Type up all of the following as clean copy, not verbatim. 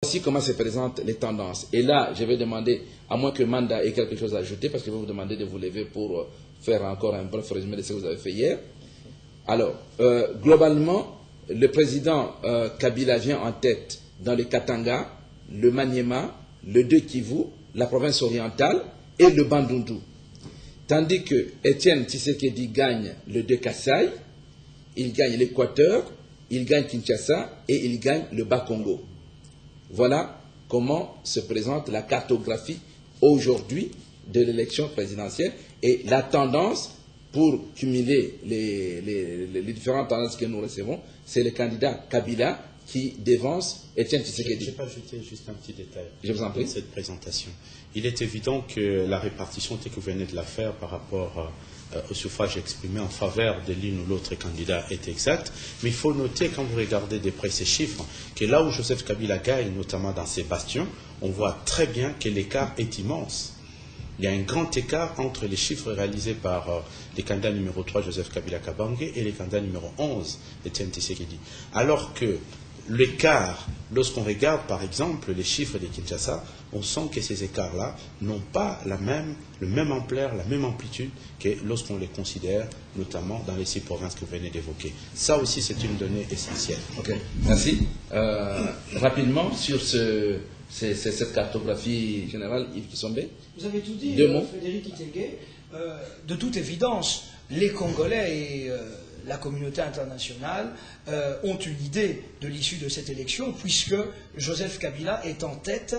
Voici comment se présentent les tendances. Et là, je vais demander, à moins que Manda ait quelque chose à ajouter, parce que je vais vous demander de vous lever pour faire encore un bref résumé de ce que vous avez fait hier. Alors, globalement, le président Kabila vient en tête dans le Katanga, le Maniema, le 2 Kivu, la province orientale et le Bandundu. Tandis que Étienne Tshisekedi gagne le 2 Kasaï, il gagne l'Équateur, il gagne Kinshasa et il gagne le Bas-Congo. Voilà comment se présente la cartographie aujourd'hui de l'élection présidentielle et la tendance pour cumuler les différentes tendances que nous recevons, c'est le candidat Kabila qui dévance Étienne Tshisekedi. Je peux ajouter juste un petit détail. Je vous en prie. Dans cette présentation. Il est évident que la répartition telle que vous venez de la faire par rapport au suffrage exprimé en faveur de l'une ou l'autre candidat est exacte, mais il faut noter, quand vous regardez de près ces chiffres, que là où Joseph Kabila gagne, notamment dans ses bastions, on voit très bien que l'écart est immense. Il y a un grand écart entre les chiffres réalisés par les candidats numéro 3, Joseph Kabila Kabange, et les candidats numéro 11, Étienne Tshisekedi. Alors que l'écart, lorsqu'on regarde par exemple les chiffres de Kinshasa, on sent que ces écarts-là n'ont pas la même ampleur, la même amplitude que lorsqu'on les considère, notamment dans les 6 provinces que vous venez d'évoquer. Ça aussi, c'est une donnée essentielle. Ok, merci. Rapidement, sur cette cartographie générale, Yves Kisombe. Vous avez tout dit, Frédéric Itengue. De toute évidence, les Congolais et la communauté internationale ont une idée de l'issue de cette élection, puisque Joseph Kabila est en tête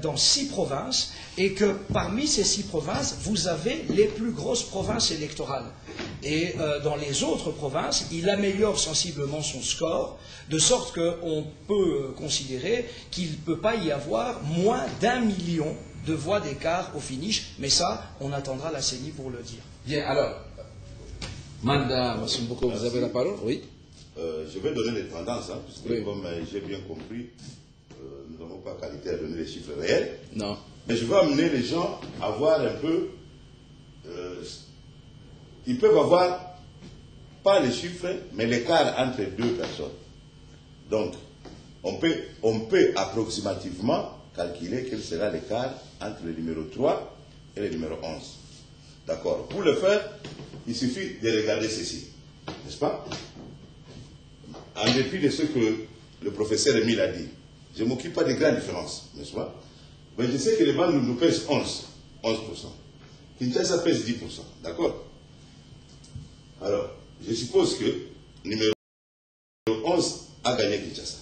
dans 6 provinces, et que parmi ces 6 provinces, vous avez les plus grosses provinces électorales. Et dans les autres provinces, il améliore sensiblement son score, de sorte qu'on peut considérer qu'il ne peut pas y avoir moins d'1 million de voix d'écart au finish, mais ça, on attendra la CENI pour le dire. Bien, alors, Manda Massumboko, vous avez la parole, oui. Je vais donner les tendances, hein, puisque oui. Comme j'ai bien compris, nous n'avons pas qualité à donner les chiffres réels. Non. Mais je vais amener les gens à voir un peu. Ils peuvent avoir, pas les chiffres, mais l'écart entre 2 personnes. Donc, on peut approximativement calculer quel sera l'écart entre le numéro 3 et le numéro 11. D'accord. Pour le faire, il suffit de regarder ceci, n'est-ce pas? En dépit de ce que le professeur Emile a dit, je ne m'occupe pas des grandes différences, n'est-ce pas? Mais je sais que les bandes nous pèsent 11%. Kinshasa pèse 10%, d'accord? Alors, je suppose que numéro 11 a gagné Kinshasa.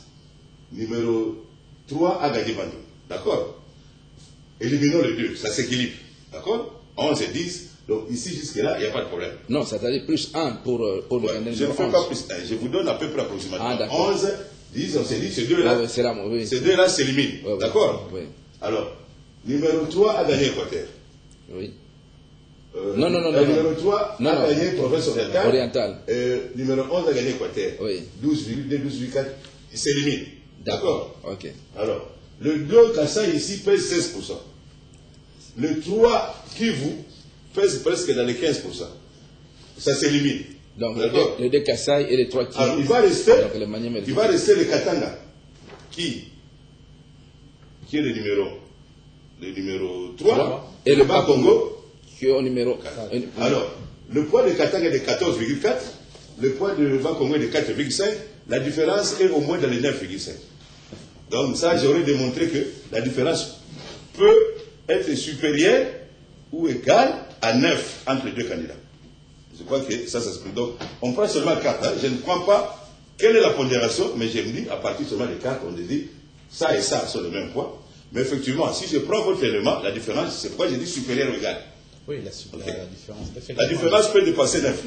Numéro 3 a gagné Bandung, d'accord? Éliminons les deux, ça s'équilibre, d'accord? 11 et 10. Donc ici, jusque-là, il n'y a pas de problème. Non, c'est-à-dire plus 1 pour le candidat. Je ne fais pas plus 1, je vous donne à peu près approximativement. 11, 10, on s'est dit, ces deux-là, oui. Ces deux-là s'éliminent. Oui, d'accord? Oui. Alors, numéro 3 a gagné Équateur. Oui. Non. Numéro 3 a gagné province orientale. Numéro 11 a gagné Équateur. Oui. 12,2, 12,4, il s'élimine. D'accord? Ok. Alors, le 2 Kasaï ici pèse 16%. Le 3 Kivu pèse presque dans les 15%. Ça s'élimine. Donc, le 2 Kasaï et les 3 Kivu. Alors, il va rester le Katanga, qui est le numéro 3, et le Bas-Congo, qui est au numéro 4. Alors, le poids de Katanga est de 14,4, le poids de Bas-Congo est de 4,5, la différence est au moins dans les 9,5. Donc, ça, j'aurais démontré que la différence peut être supérieure ou égale à 9 entre les deux candidats. Je crois que ça s'explique. Donc, on prend seulement 4. Hein. Je ne prends pas quelle est la pondération, mais je me dis, à partir seulement des 4, on dit ça et ça sont le même poids. Mais effectivement, si je prends votre élément, la différence, c'est pourquoi j'ai dit supérieur ou égal. Oui, la différence. La différence peut dépasser 9.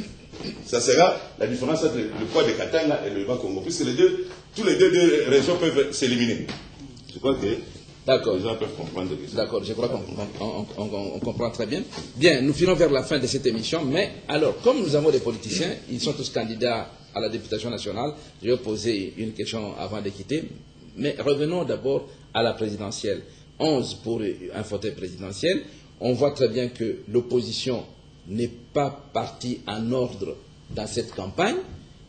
Ça sera la différence entre le poids de Katanga et le Bas-Congo, puisque tous les deux régions peuvent s'éliminer. Je crois que d'accord. Les gens peuvent comprendre. D'accord, je crois qu'on comprend très bien. Bien, nous filons vers la fin de cette émission, mais alors, comme nous avons des politiciens, ils sont tous candidats à la députation nationale, je vais poser une question avant de quitter, mais revenons d'abord à la présidentielle. 11 pour un fauteuil présidentiel. On voit très bien que l'opposition n'est pas partie en ordre dans cette campagne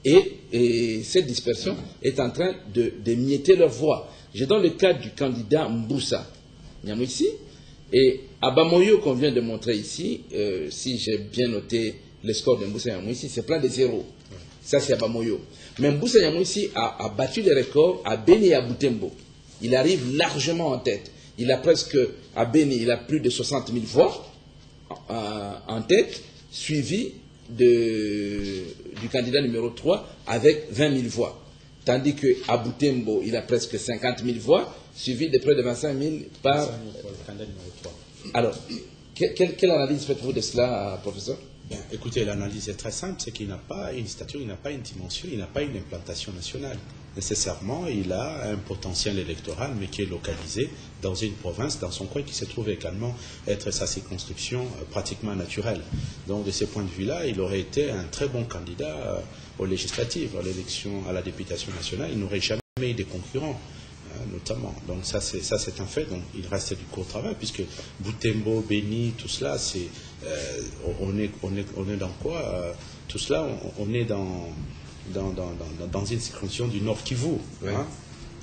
et cette dispersion est en train de mietter leur voix. Je donne le cas du candidat Mboussa Nyamwisi et Abamoyo qu'on vient de montrer ici. Si j'ai bien noté le score de Mboussa Nyamwisi, c'est plein de zéros. Ça, c'est Abamoyo. Mais Mboussa Nyamwisi a battu le record à Beni et à Butembo. Il arrive largement en tête. Il a presque, à Beni, il a plus de 60 000 voix en tête, suivi du candidat numéro 3 avec 20 000 voix. Tandis qu'à Butembo, il a presque 50 000 voix, suivi de près de 25 000 par... le candidat numéro 3. Alors, quelle analyse faites-vous de cela, professeur? Bien, écoutez, l'analyse est très simple, c'est qu'il n'a pas une stature, il n'a pas une dimension, il n'a pas une implantation nationale. Nécessairement, il a un potentiel électoral, mais qui est localisé dans une province, dans son coin, qui se trouve également être sa circonscription pratiquement naturelle. Donc, de ce point de vue-là, il aurait été un très bon candidat aux législatives, à l'élection à la députation nationale. Il n'aurait jamais eu de concurrents, notamment. Donc, ça, c'est un fait. Donc, il reste du court travail, puisque Butembo, Beni, tout cela, c'est... on est dans quoi tout cela, on est dans une circonscription du Nord Kivu, oui.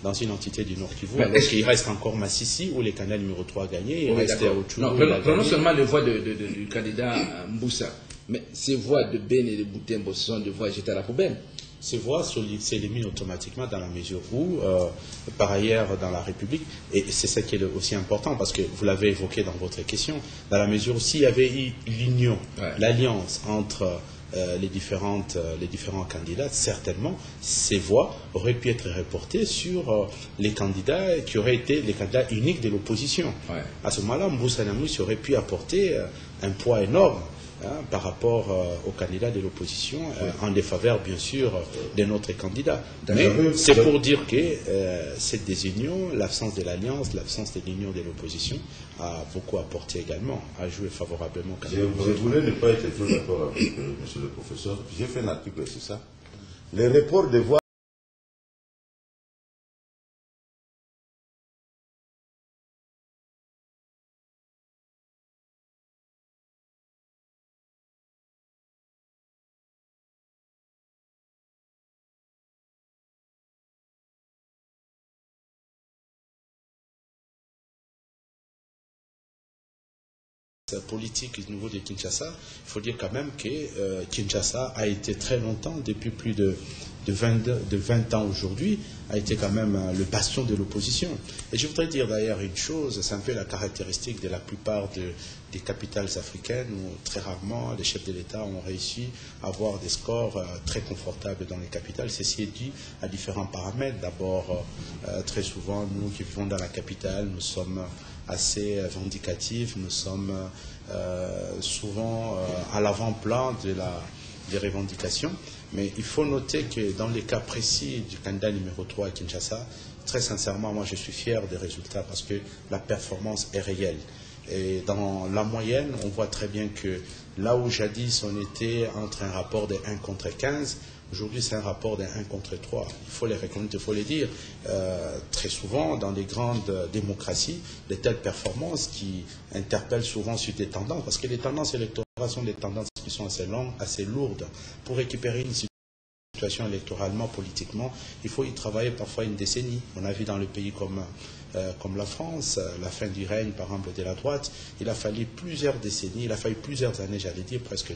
Dans une entité du Nord Kivu. Alors qu'il reste encore Massissi, où les candidats numéro 3 a gagné. Il reste Ochu. Non, prenons seulement les voix du candidat Mboussa. Mais ces voix de Ben et de Butembo, ce sont des voix jetées à la poubelle. Ces voix s'éliminent automatiquement dans la mesure où, par ailleurs, dans la République, et c'est ça qui est aussi important, parce que vous l'avez évoqué dans votre question, dans la mesure où s'il y avait eu l'union, l'alliance entre les différents candidats, certainement, ces voix auraient pu être reportées sur les candidats qui auraient été les candidats uniques de l'opposition. Ouais. À ce moment-là, Mboussa Nyamwisi aurait pu apporter un poids énorme par rapport aux candidats de l'opposition, en défaveur, bien sûr, de notre candidat. Mais c'est pour dire que cette désunion, l'absence de l'alliance, l'absence de l'union de l'opposition, a beaucoup apporté également, a joué favorablement. Je voulais ne pas être trop d'accord avec monsieur le professeur. J'ai fait un article sur ça. Les reports de voix politique au niveau de Kinshasa, il faut dire quand même que Kinshasa a été très longtemps, depuis plus de 20 ans aujourd'hui, a été quand même le bastion de l'opposition. Et je voudrais dire d'ailleurs une chose, c'est un peu la caractéristique de la plupart des capitales africaines où très rarement les chefs de l'État ont réussi à avoir des scores très confortables dans les capitales. Ceci est dû à différents paramètres. D'abord, très souvent, nous qui vivons dans la capitale, nous sommes assez vindicatifs, nous sommes souvent à l'avant-plan des revendications. Mais il faut noter que dans les cas précis du candidat numéro 3 à Kinshasa, très sincèrement, moi je suis fier des résultats parce que la performance est réelle. Et dans la moyenne, on voit très bien que là où jadis on était entre un rapport de 1 contre 15, aujourd'hui c'est un rapport de 1 contre 3. Il faut les reconnaître, il faut les dire. Très souvent, dans les grandes démocraties, de telles performances qui interpellent souvent sur des tendances, parce que les tendances électorales sont des tendances qui sont assez longues, assez lourdes. Pour récupérer une situation électoralement, politiquement, il faut y travailler parfois une décennie. On a vu dans le pays comme la France, la fin du règne, par exemple, de la droite, il a fallu plusieurs décennies, il a fallu plusieurs années, j'allais dire presque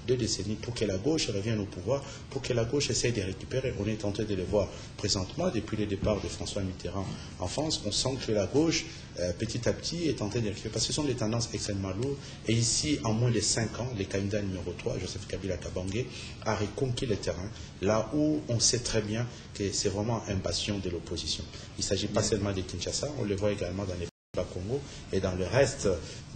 deux décennies, pour que la gauche revienne au pouvoir, pour que la gauche essaye de récupérer. On est tenté de le voir présentement, depuis le départ de François Mitterrand en France, on sent que la gauche, petit à petit, est tentée de récupérer, parce que ce sont des tendances extrêmement lourdes. Et ici, en moins de 5 ans, le candidat numéro 3, Joseph Kabila Kabange, a reconquis le terrain, là où on sait très bien que c'est vraiment un bastion de l'opposition. Il ne s'agit pas seulement de Kinshasa, on le voit également dans les Congo et dans le reste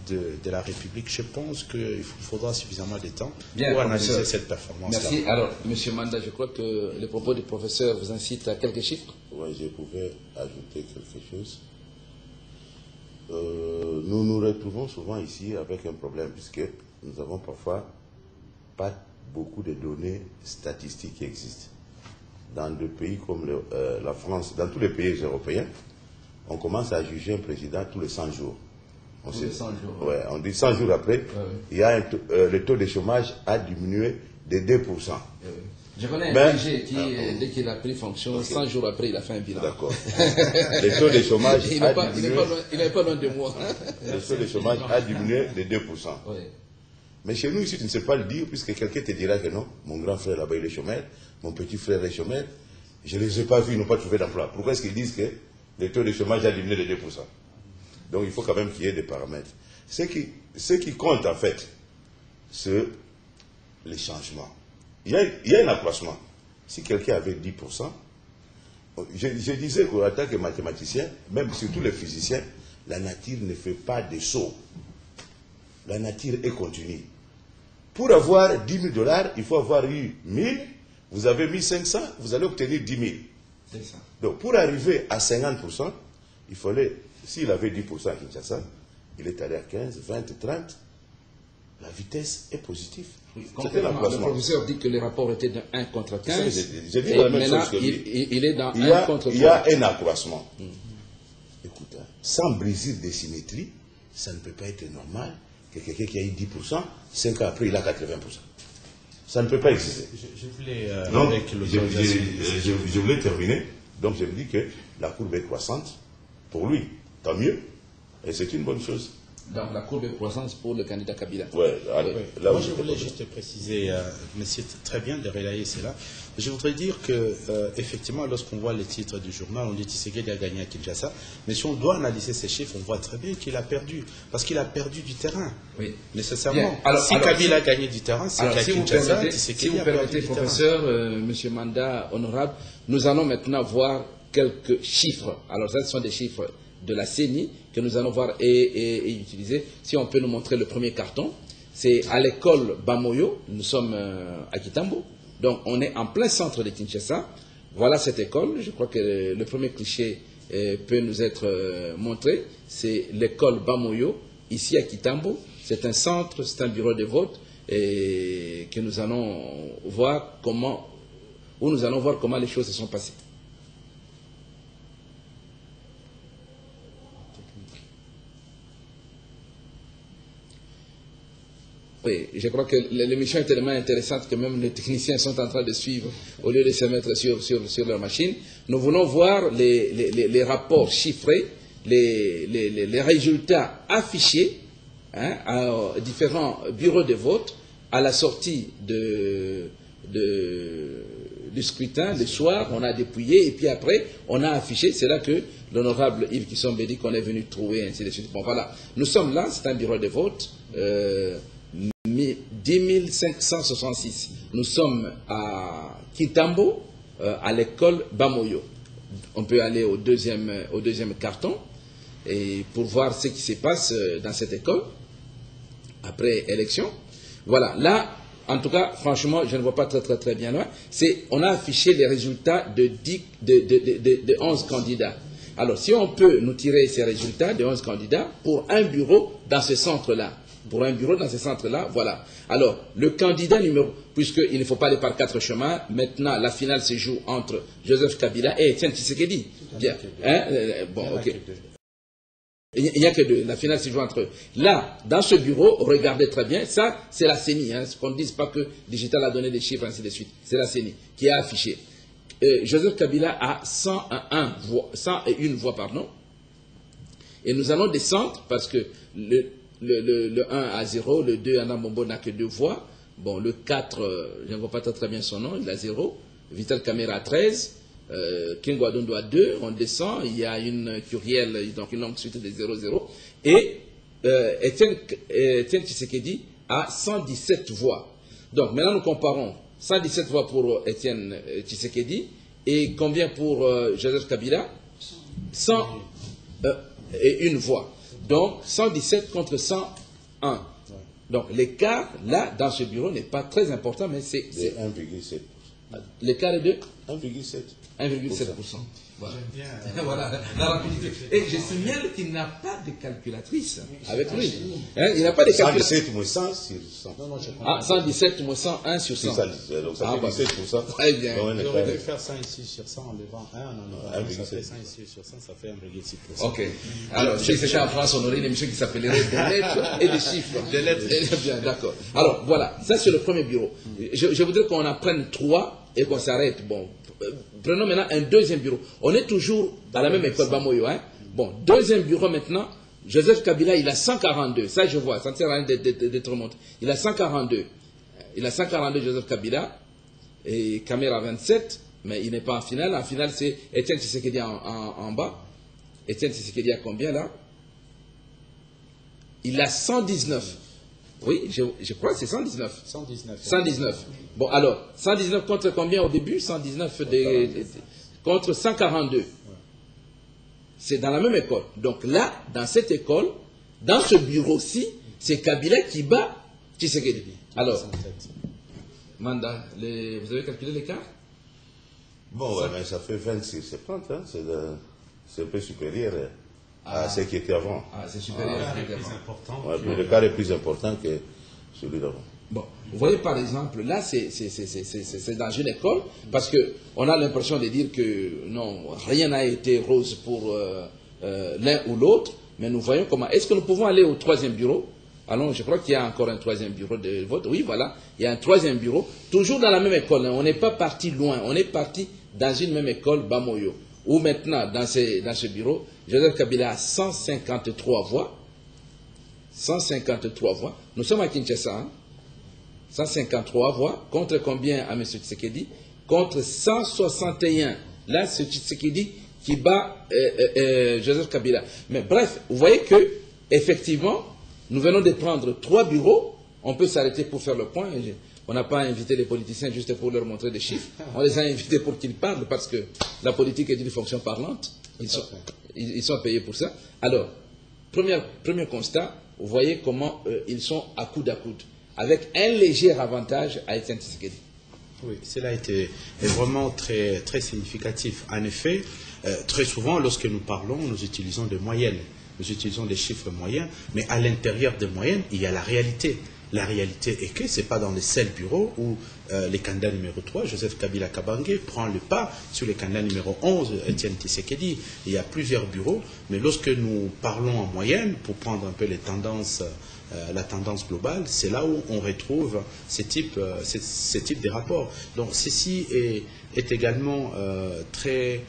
de la République. Je pense qu'il faudra suffisamment de temps pour analyser cette performance-là. Merci. Alors, M. Manda, je crois que les propos du professeur vous incitent à quelques chiffres. Oui, je pouvais ajouter quelque chose. Nous nous retrouvons souvent ici avec un problème, puisque nous avons parfois pas beaucoup de données statistiques qui existent. Dans des pays comme la France, dans tous les pays européens, on commence à juger un président tous les 100 jours. On dit 100 jours après, il y a le taux de chômage a diminué de 2%. Je connais un Ben, DG qui, dès qu'il a pris fonction, 100 jours après, il a fait un bilan. D'accord. Le taux de chômage Il a n'est diminué. pas loin de moi. Le taux de chômage a diminué de 2%. Oui. Mais chez nous, ici, tu ne sais pas le dire, puisque quelqu'un te dira que non, mon grand frère là-bas, il est chômeur, mon petit frère est chômeur. Je ne les ai pas vus, ils n'ont pas trouvé d'emploi. Pourquoi est-ce qu'ils disent que le taux de chômage a diminué de 2%? Donc il faut quand même qu'il y ait des paramètres. Ce qui compte en fait, c'est les changements. Il y a un accroissement. Si quelqu'un avait 10%, je disais qu'en tant que mathématicien, même surtout les physiciens, la nature ne fait pas de saut. La nature est continue. Pour avoir 10 000 $, il faut avoir eu 1000, vous avez mis 500, vous allez obtenir 10 000. C'est ça. Donc pour arriver à 50%, il fallait, s'il avait 10% à Kinshasa, il est allé à 15, 20, 30, la vitesse est positive. Le professeur dit que les rapports étaient de 1 contre 15. J'ai dit la même chose que lui. Il est dans 1 contre 3. Il y a un accroissement. Écoute, sans briser des symétries, ça ne peut pas être normal que quelqu'un qui a eu 10%, 5 ans après, il a 80%. Ça ne peut pas exister. Je voulais, Donc, avec l'autorisation... je voulais terminer. Donc, je me dis que la courbe est croissante. Pour lui, tant mieux. Et c'est une bonne chose. Donc, la courbe de croissance pour le candidat Kabila. Ouais, là Moi, je voulais juste préciser, mais c'est très bien de relayer cela. Je voudrais dire que, effectivement, lorsqu'on voit les titres du journal, on dit Tshisekedi a gagné à Kinshasa. Mais si on doit analyser ces chiffres, on voit très bien qu'il a perdu. Parce qu'il a perdu du terrain. Oui. Nécessairement. Alors, si Kabila a gagné du terrain, c'est qu'à Kinshasa, Tshisekedi a perdu du terrain. professeur, monsieur Manda, honorable, nous allons maintenant voir quelques chiffres. Alors, ça, ce sont des chiffres de la CENI que nous allons voir et utiliser. Si on peut nous montrer le premier carton, c'est à l'école Bamoyo, nous sommes à Kitambo, donc on est en plein centre de Kinshasa. Voilà cette école, je crois que le premier cliché peut nous être montré, c'est l'école Bamoyo, ici à Kitambo. C'est un centre, c'est un bureau de vote et que nous allons voir comment les choses se sont passées. Oui, je crois que l'émission est tellement intéressante que même les techniciens sont en train de suivre au lieu de se mettre sur leur machine. Nous voulons voir les rapports chiffrés, les résultats affichés à différents bureaux de vote à la sortie du scrutin. Le soir, on a dépouillé et puis après, on a affiché. C'est là que l'honorable Yves Kissombe dit qu'on est venu trouver, ainsi de suite. Bon, voilà. Nous sommes là, c'est un bureau de vote. 10 566. Nous sommes à Kitambo, à l'école Bamoyo. On peut aller au deuxième carton et pour voir ce qui se passe dans cette école après élection. Voilà, là, en tout cas, franchement, je ne vois pas très bien loin. On a affiché les résultats de 11 candidats. Alors, si on peut nous tirer ces résultats de 11 candidats pour un bureau dans ce centre-là, voilà. Alors, le candidat numéro, puisqu'il ne faut pas aller par 4 chemins, maintenant, la finale se joue entre Joseph Kabila et Etienne Tshisekedi. Bien. Bon, ok. Il n'y a que 2. La finale se joue entre eux. Là, dans ce bureau, regardez très bien, ça, c'est la CENI. Qu'on ne dise pas que Digital a donné des chiffres, ainsi de suite. C'est la CENI qui a affiché. Joseph Kabila a 101 voix, pardon. Et nous allons descendre parce que le 1 à 0, le 2 Anambombo n'a que 2 voix. Bon, le 4, je ne vois pas très bien son nom, il a 0. Vital Kamera a 13. King Wadondo a 2. On descend, il y a une Curiel, donc une longue suite de 0-0. Et Etienne Tshisekedi a 117 voix. Donc maintenant nous comparons 117 voix pour Etienne Tshisekedi et combien pour Joseph Kabila? 101 voix. Donc 117 contre 101. Donc l'écart, là, dans ce bureau, n'est pas très important, mais c'est 1,7%. L'écart est de 1,7%. 1,7%. Voilà. Voilà, la rapidité. Et je signale qu'il n'a pas de calculatrice avec lui. Il n'a pas de calculatrice. 117 moins 100 sur 100. Ah, 117 moins 101 sur 100. Donc ça fait 17%. Très bien. On aurait pu faire 100 ici sur 100 en levant 1. Non, ça fait 100 ici sur 100, ça fait 1,6%. Ok. Alors, si c'était en France, on aurait une émission qui s'appellerait des lettres et des chiffres. Des lettres. Bien, d'accord. Alors, voilà. Ça, c'est le premier bureau. Je voudrais qu'on en prenne 3 et qu'on s'arrête. Bon, prenons maintenant un deuxième bureau. On est toujours dans la même école Bamoyo. Hein? Bon, deuxième bureau maintenant. Joseph Kabila, il a 142. Ça, je vois. Ça ne sert à rien d'être remonté. Il a 142. Il a 142, Joseph Kabila. Et Kamer a 27. Mais il n'est pas en finale. En finale, c'est Etienne Tshisekedi en bas. Etienne Tshisekedi a combien là? Il a 119. Oui, je crois que c'est 119. 119. Bon, alors, 119 contre combien au début? 119 contre 142. C'est dans la même école. Donc là, dans cette école, dans ce bureau-ci, c'est Kabila qui bat Tshisekedi. Alors, Manda, vous avez calculé l'écart? Bon, ouais, mais ça fait 26-70, hein? C'est un peu supérieur à ce qui était avant. Ah, c'est supérieur à ce qui était avant. Ouais, mais le cas est plus important que celui d'avant. Bon, vous voyez par exemple, là c'est dans une école, parce qu'on a l'impression de dire que non, rien n'a été rose pour l'un ou l'autre, mais nous voyons comment. Est-ce que nous pouvons aller au troisième bureau? Allons, je crois qu'il y a encore un troisième bureau de vote. Oui, voilà, il y a un troisième bureau, toujours dans la même école. Hein. On n'est pas parti loin, on est parti dans une même école, Bamoyo, où maintenant, dans ce bureau, Joseph Kabila a 153 voix. 153 voix. Nous sommes à Kinshasa, hein? 153 voix, contre combien à M. Tshisekedi? Contre 161. Là, c'est Tshisekedi qui bat Joseph Kabila. Mais bref, vous voyez que, effectivement, nous venons de prendre 3 bureaux. On peut s'arrêter pour faire le point. On n'a pas invité les politiciens juste pour leur montrer des chiffres. On les a invités pour qu'ils parlent, parce que la politique est une fonction parlante. Ils sont payés pour ça. Alors, premier constat, vous voyez comment ils sont à coude, avec un léger avantage à Etienne Tshisekedi. Oui, cela a été vraiment très, très significatif. En effet, très souvent, lorsque nous parlons, nous utilisons des moyennes, nous utilisons des chiffres moyens, mais à l'intérieur des moyennes, il y a la réalité. La réalité est que ce n'est pas dans les seuls bureaux où le candidat numéro 3, Joseph Kabila Kabange, prend le pas sur le candidat numéro 11, Etienne Tshisekedi. Il y a plusieurs bureaux, mais lorsque nous parlons en moyenne, pour prendre un peu les tendances, la tendance globale, c'est là où on retrouve ce type de rapports. Donc ceci est également très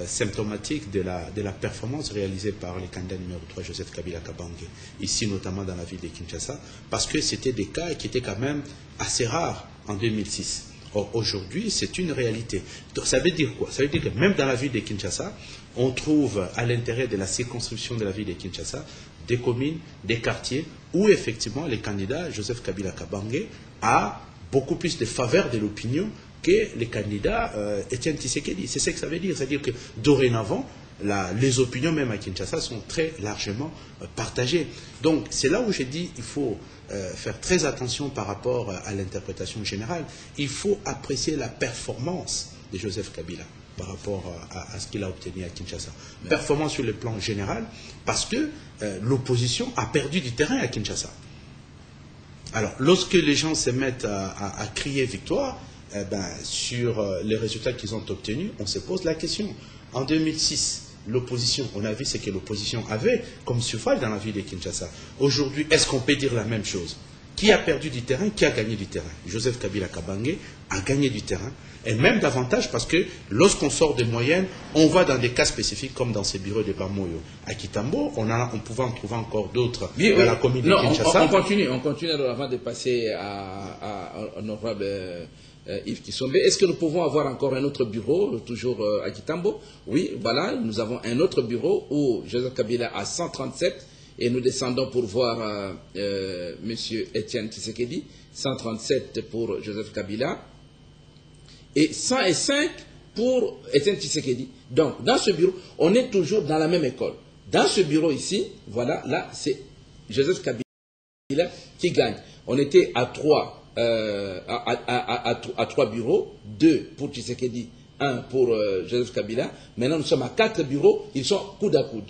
symptomatique de la performance réalisée par le candidat numéro 3, Joseph Kabila Kabange, ici notamment dans la ville de Kinshasa, parce que c'était des cas qui étaient quand même assez rares en 2006. Or, aujourd'hui, c'est une réalité. Donc, ça veut dire quoi? Ça veut dire que même dans la ville de Kinshasa, on trouve à l'intérieur de la circonscription de la ville de Kinshasa des communes, des quartiers, où effectivement le candidat Joseph Kabila Kabange a beaucoup plus de faveur de l'opinion que les candidats Etienne Tshisekedi. C'est ce que ça veut dire. C'est-à-dire que dorénavant, les opinions même à Kinshasa sont très largement partagées. Donc c'est là où j'ai dit il faut faire très attention par rapport à l'interprétation générale. Il faut apprécier la performance de Joseph Kabila par rapport à ce qu'il a obtenu à Kinshasa. Performance sur le plan général, parce que l'opposition a perdu du terrain à Kinshasa. Alors, lorsque les gens se mettent à crier victoire, sur les résultats qu'ils ont obtenus, on se pose la question. En 2006, l'opposition, on a vu ce que l'opposition avait comme suffrage dans la ville de Kinshasa. Aujourd'hui, est-ce qu'on peut dire la même chose? Qui a perdu du terrain? Qui a gagné du terrain? Joseph Kabila Kabange a gagné du terrain, et même davantage parce que lorsqu'on sort des moyennes, on va dans des cas spécifiques comme dans ces bureaux de Bamoyo. À Kitambo, on pouvait en trouver encore d'autres dans la commune de Kinshasa. On continue alors avant de passer à honorable Yves Kisombe. Est-ce que nous pouvons avoir encore un autre bureau, toujours à Kitambo? Oui, voilà, nous avons un autre bureau où Joseph Kabila a 137 et nous descendons pour voir M. Etienne Tshisekedi, 137 pour Joseph Kabila et 105 pour Etienne Tshisekedi. Donc, dans ce bureau, on est toujours dans la même école. Dans ce bureau ici, voilà, là, c'est Joseph Kabila qui gagne. On était à 3 bureaux, 2 pour Tshisekedi, 1 pour Joseph Kabila. Maintenant, nous sommes à 4 bureaux, ils sont coude à coude.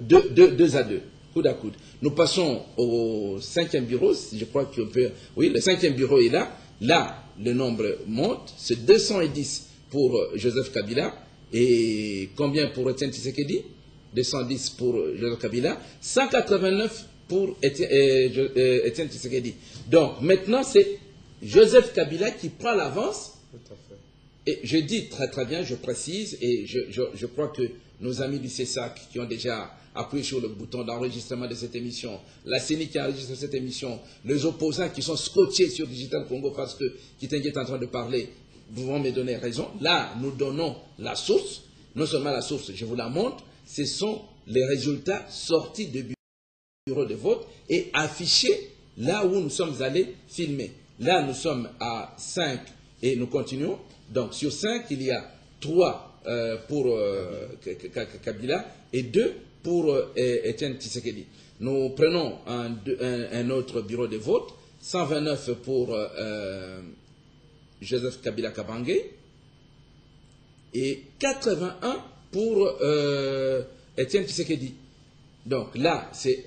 2 à 2, coude à coude. Nous passons au 5e bureau, je crois qu'on peut... Oui, le 5e bureau est là. Là, le nombre monte, c'est 210 pour Joseph Kabila. Et combien pour Etienne Tshisekedi? 210 pour Joseph Kabila. 189 pour Etienne Tshisekedi. Donc, maintenant, c'est Joseph Kabila qui prend l'avance Et je dis très très bien, je précise, et je crois que nos amis du CESAC qui ont déjà appuyé sur le bouton d'enregistrement de cette émission, la CENI qui enregistre cette émission, les opposants qui sont scotchés sur Digital Congo parce que Kitenge est en train de parler, vont me donner raison. Là, nous donnons la source, non seulement la source, je vous la montre, ce sont les résultats sortis du bureau de vote et affichés là où nous sommes allés filmer. Là, nous sommes à 5 et nous continuons. Donc, sur 5, il y a 3 pour Kabila et 2 pour Etienne Tshisekedi. Nous prenons un autre bureau de vote, 129 pour Joseph Kabila Kabange et 81 pour Etienne Tshisekedi. Donc là, c'est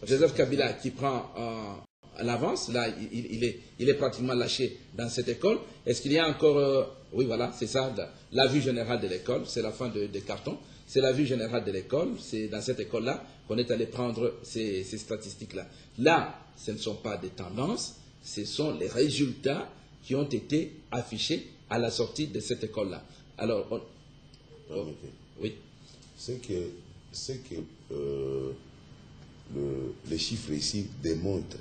Joseph Kabila qui prend l'avance. Là, il est pratiquement lâché dans cette école. Est-ce qu'il y a encore... oui, voilà, c'est ça, la vue générale de l'école. C'est la fin des cartons. C'est la vue générale de l'école. C'est dans cette école-là qu'on est allé prendre ces statistiques-là. Là, ce ne sont pas des tendances. Ce sont les résultats qui ont été affichés à la sortie de cette école-là. Alors, oui. C'est que les chiffres ici démontrent,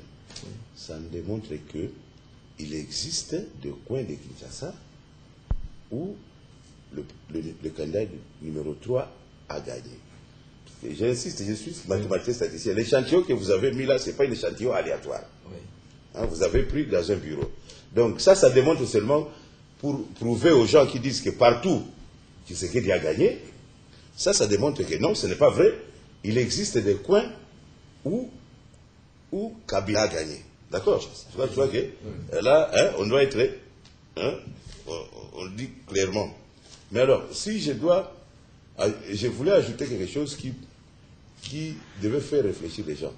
ça démontre qu'il existe des coins de Kinshasa où le candidat numéro 3 a gagné. J'insiste, je suis mathématicien statisticien. L'échantillon que vous avez mis là, ce n'est pas un échantillon aléatoire. Oui. Hein, vous avez pris dans un bureau. Donc ça démontre seulement pour prouver aux gens qui disent que partout, Tshisekedi a gagné. Ça démontre que non, ce n'est pas vrai. Il existe des coins où Kabila a gagné. D'accord? Tu vois que là, hein, on doit être... Hein, on le dit clairement. Mais alors, si je dois... Je voulais ajouter quelque chose qui devait faire réfléchir les gens.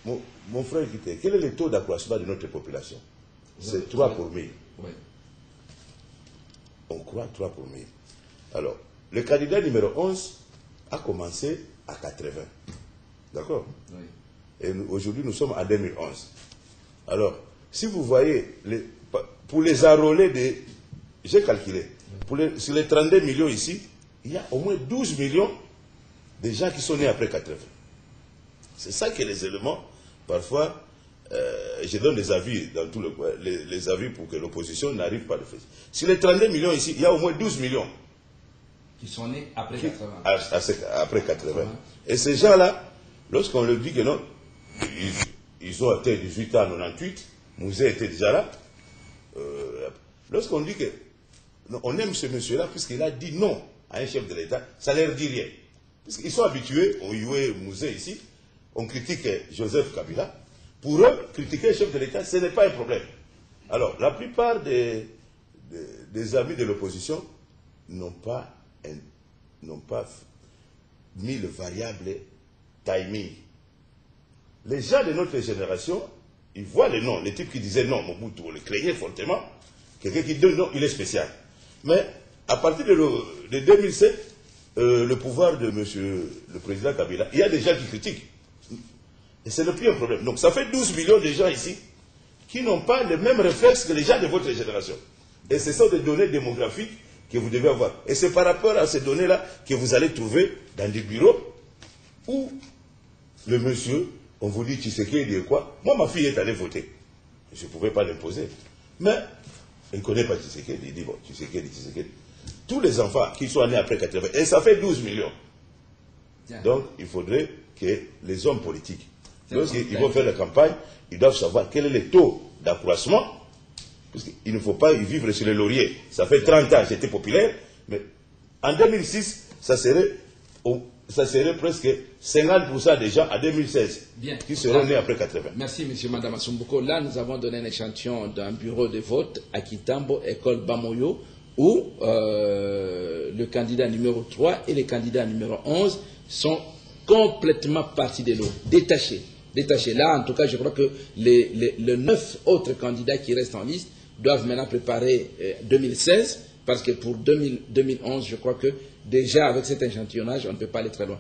Mon frère, quel est le taux d'accroissement de notre population? C'est 3 pour 1000. Oui. On croit 3 pour 1000. Alors, le candidat numéro 11 a commencé à 80. D'accord? Oui. Et aujourd'hui, nous sommes en 2011. Alors, si vous voyez, pour les enrôler, j'ai calculé, sur les 32 millions ici, il y a au moins 12 millions de gens qui sont nés après 80. C'est ça que les éléments, parfois, je donne des avis dans tout les avis pour que l'opposition n'arrive pas à le faire. Sur les 32 millions ici, il y a au moins 12 millions. Qui sont nés après 80. Après 80. Et ces gens-là, lorsqu'on leur dit que non, ils ont atteint 18 ans en 98, Mouzé était déjà là. Lorsqu'on dit que non, on aime ce monsieur-là, puisqu'il a dit non à un chef de l'État, ça ne leur dit rien. Puisqu'ils sont habitués, on y Mouzé ici, on critique Joseph Kabila. Pour eux, critiquer le chef de l'État, ce n'est pas un problème. Alors, la plupart des amis de l'opposition n'ont pas mis le variable timing. Les gens de notre génération, ils voient les noms, les types qui disaient non, Mobutu, on le craignait fortement, quelqu'un qui dit non, il est spécial. Mais à partir de 2007, le pouvoir de monsieur le président Kabila, il y a des gens qui critiquent. Et c'est le plus un problème. Donc ça fait 12 millions de gens ici qui n'ont pas les mêmes réflexes que les gens de votre génération. Et ce sont des données démographiques que vous devez avoir. Et c'est par rapport à ces données-là que vous allez trouver dans des bureaux où le monsieur, on vous dit Tshisekedi et quoi. Moi, ma fille est allée voter. Je ne pouvais pas l'imposer. Mais elle ne connaît pas Tshisekedi. Il dit, bon, Tshisekedi. Tous les enfants qui sont nés après 80, et ça fait 12 millions. Donc, il faudrait que les hommes politiques, lorsqu'ils vont faire la campagne, ils doivent savoir quel est le taux d'accroissement. Parce qu'il ne faut pas y vivre sur les lauriers. Ça fait 30 ans, j'étais populaire, mais en 2006, ça serait presque 50% des gens en 2016 qui seront nés après 80. Merci, M. Madame Asumbuko. Là, nous avons donné un échantillon d'un bureau de vote à Kitambo, école Bamoyo, où le candidat numéro 3 et le candidat numéro 11 sont complètement partis de l'eau, détachés. Là, en tout cas, je crois que les 9 autres candidats qui restent en liste doivent maintenant préparer 2016, parce que pour 2011, je crois que déjà avec cet échantillonnage, on ne peut pas aller très loin.